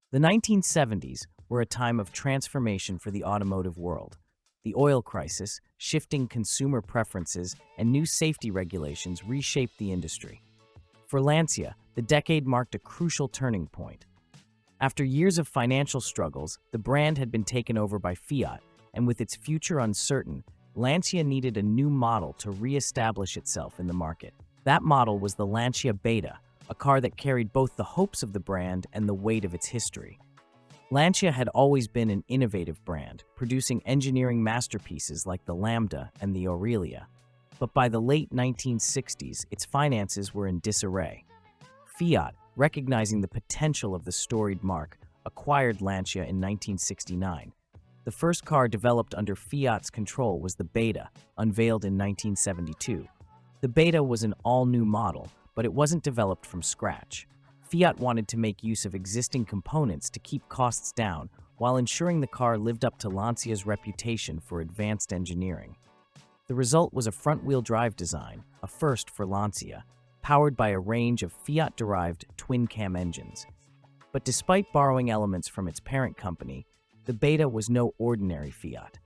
The 1970s were a time of transformation for the automotive world. The oil crisis, shifting consumer preferences, and new safety regulations reshaped the industry. For Lancia, the decade marked a crucial turning point. After years of financial struggles, the brand had been taken over by Fiat, and with its future uncertain, Lancia needed a new model to re-establish itself in the market. That model was the Lancia Beta, a car that carried both the hopes of the brand and the weight of its history. Lancia had always been an innovative brand, producing engineering masterpieces like the Lambda and the Aurelia. But by the late 1960s, its finances were in disarray. Fiat, recognizing the potential of the storied marque, acquired Lancia in 1969. The first car developed under Fiat's control was the Beta, unveiled in 1972. The Beta was an all-new model, but it wasn't developed from scratch. Fiat wanted to make use of existing components to keep costs down while ensuring the car lived up to Lancia's reputation for advanced engineering. The result was a front-wheel drive design, a first for Lancia, powered by a range of Fiat-derived twin-cam engines. But despite borrowing elements from its parent company, the Beta was no ordinary Fiat.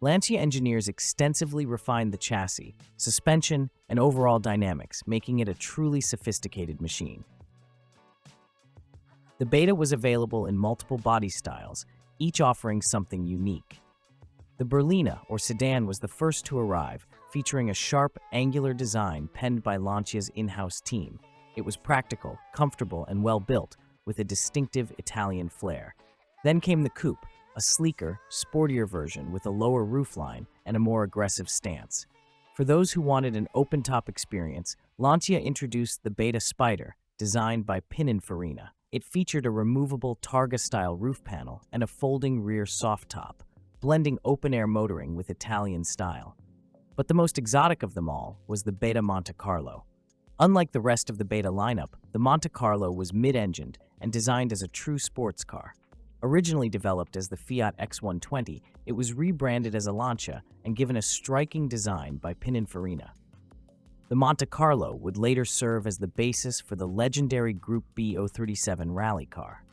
Lancia engineers extensively refined the chassis, suspension, and overall dynamics, making it a truly sophisticated machine. The Beta was available in multiple body styles, each offering something unique. The Berlina, or sedan, was the first to arrive, featuring a sharp, angular design penned by Lancia's in-house team. It was practical, comfortable, and well-built, with a distinctive Italian flair. Then came the Coupe, a sleeker, sportier version with a lower roofline and a more aggressive stance. For those who wanted an open-top experience, Lancia introduced the Beta Spider, designed by Pininfarina. It featured a removable Targa-style roof panel and a folding rear soft top, blending open-air motoring with Italian style. But the most exotic of them all was the Beta Monte Carlo. Unlike the rest of the Beta lineup, the Monte Carlo was mid-engined and designed as a true sports car. Originally developed as the Fiat X120, it was rebranded as a Lancia and given a striking design by Pininfarina. The Monte Carlo would later serve as the basis for the legendary Group B 037 rally car.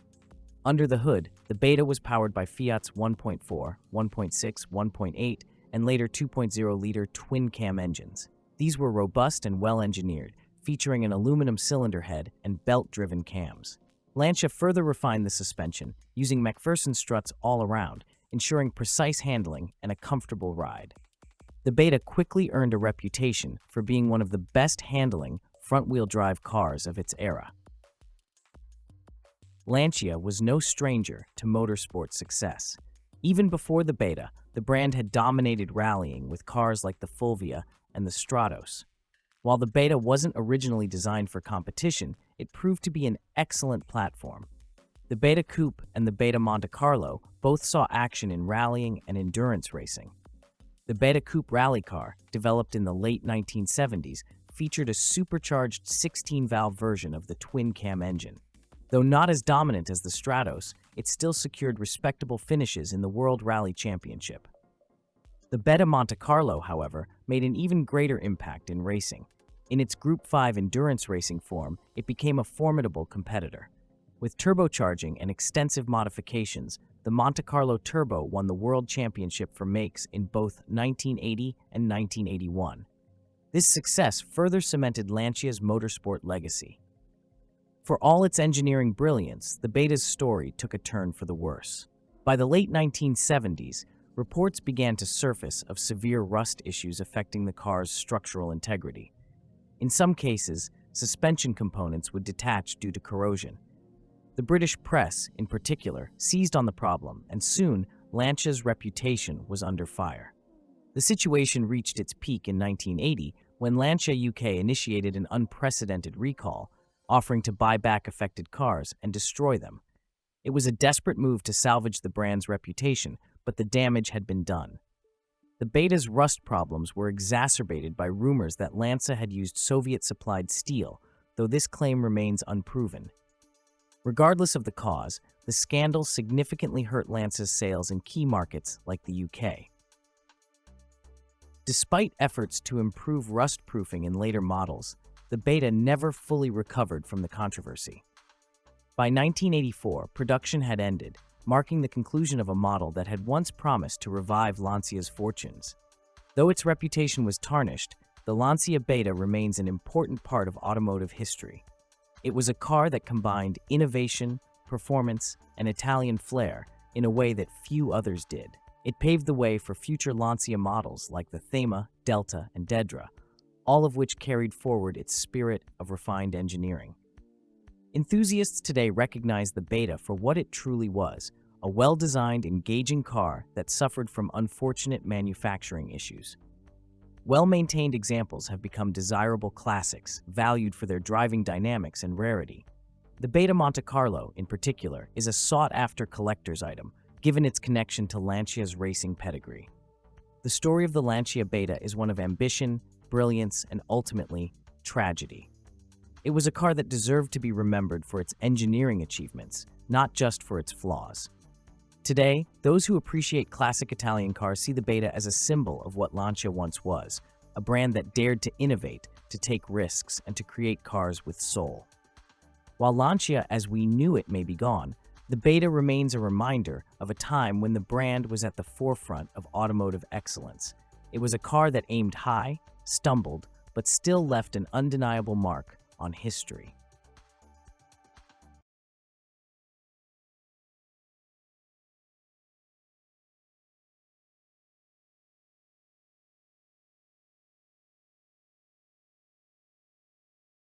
Under the hood, the Beta was powered by Fiat's 1.4, 1.6, 1.8, and later 2.0-liter twin-cam engines. These were robust and well-engineered, featuring an aluminum cylinder head and belt-driven cams. Lancia further refined the suspension, using McPherson struts all around, ensuring precise handling and a comfortable ride. The Beta quickly earned a reputation for being one of the best-handling front-wheel drive cars of its era. Lancia was no stranger to motorsport success. Even before the Beta, the brand had dominated rallying with cars like the Fulvia and the Stratos. While the Beta wasn't originally designed for competition, it proved to be an excellent platform. The Beta Coupe and the Beta Monte Carlo both saw action in rallying and endurance racing. The Beta Coupe rally car, developed in the late 1970s, featured a supercharged 16-valve version of the twin-cam engine. Though not as dominant as the Stratos, it still secured respectable finishes in the World Rally Championship. The Beta Monte Carlo, however, made an even greater impact in racing. In its Group 5 endurance racing form, it became a formidable competitor. With turbocharging and extensive modifications, the Monte Carlo Turbo won the World Championship for makes in both 1980 and 1981. This success further cemented Lancia's motorsport legacy. For all its engineering brilliance, the Beta's story took a turn for the worse. By the late 1970s, reports began to surface of severe rust issues affecting the car's structural integrity. In some cases, suspension components would detach due to corrosion. The British press, in particular, seized on the problem, and soon, Lancia's reputation was under fire. The situation reached its peak in 1980 when Lancia UK initiated an unprecedented recall, offering to buy back affected cars and destroy them. It was a desperate move to salvage the brand's reputation, but the damage had been done. The Beta's rust problems were exacerbated by rumors that Lancia had used Soviet-supplied steel, though this claim remains unproven. Regardless of the cause, the scandal significantly hurt Lancia's sales in key markets like the UK. Despite efforts to improve rust-proofing in later models, the Beta never fully recovered from the controversy. By 1984, production had ended, marking the conclusion of a model that had once promised to revive Lancia's fortunes. Though its reputation was tarnished, the Lancia Beta remains an important part of automotive history. It was a car that combined innovation, performance, and Italian flair in a way that few others did. It paved the way for future Lancia models like the Thema, Delta, and Dedra, all of which carried forward its spirit of refined engineering. Enthusiasts today recognize the Beta for what it truly was, a well-designed, engaging car that suffered from unfortunate manufacturing issues. Well-maintained examples have become desirable classics, valued for their driving dynamics and rarity. The Beta Monte Carlo, in particular, is a sought-after collector's item, given its connection to Lancia's racing pedigree. The story of the Lancia Beta is one of ambition, brilliance, and ultimately, tragedy. It was a car that deserved to be remembered for its engineering achievements, not just for its flaws. Today, those who appreciate classic Italian cars see the Beta as a symbol of what Lancia once was, a brand that dared to innovate, to take risks, and to create cars with soul. While Lancia as we knew it may be gone, the Beta remains a reminder of a time when the brand was at the forefront of automotive excellence. It was a car that aimed high, stumbled, but still left an undeniable mark on history.